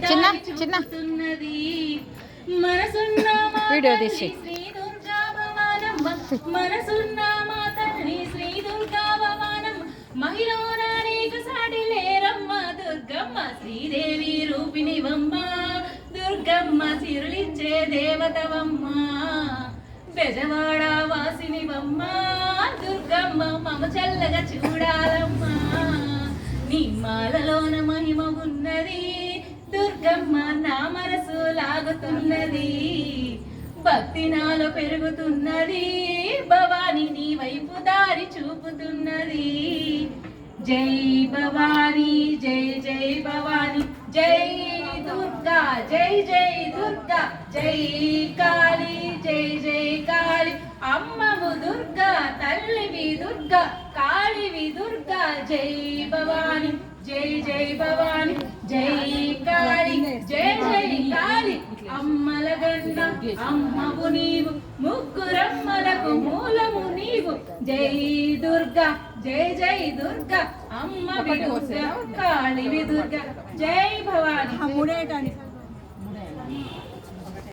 చిన్న చిన్న వీడియో తీసి మనసున్న మాతని శ్రీ దుర్గా భవానం మహిళోనేక సాటి లేరమ్మ దుర్గమ్మ శ్రీదేవి రూపిణివమ్మ దుర్గమ్మ సిరులిచ్చే దేవతవమ్మ బెజవాడ వాసినివమ్మ దుర్గమ్మ మమ చల్లగా చూడాలమ్మా నీ మాలలోన మహిమ ఉన్నది దుర్గమ్మ నా మనసు లాగుతున్నది భక్తి నాలో పెరుగుతున్నది భవాని నీ వైపు దారి చూపుతున్నది జై భవాని జై జై భవాని జై దుర్గా జై జై దుర్గా జై కాళీ జై జై కాళీ అమ్మవు దుర్గా తల్లివి దుర్గా కాళివి దుర్గా జై భవాని జై జై భవాని జై కాళీ జై జై కాళీ అమ్మల గండ అమ్మవు నీవు ముగ్గురమ్మలకు మూలము నీవు జై దుర్గా జై జై దుర్గా అమ్మవి దుర్గా కాళివి దుర్గా జై భవాని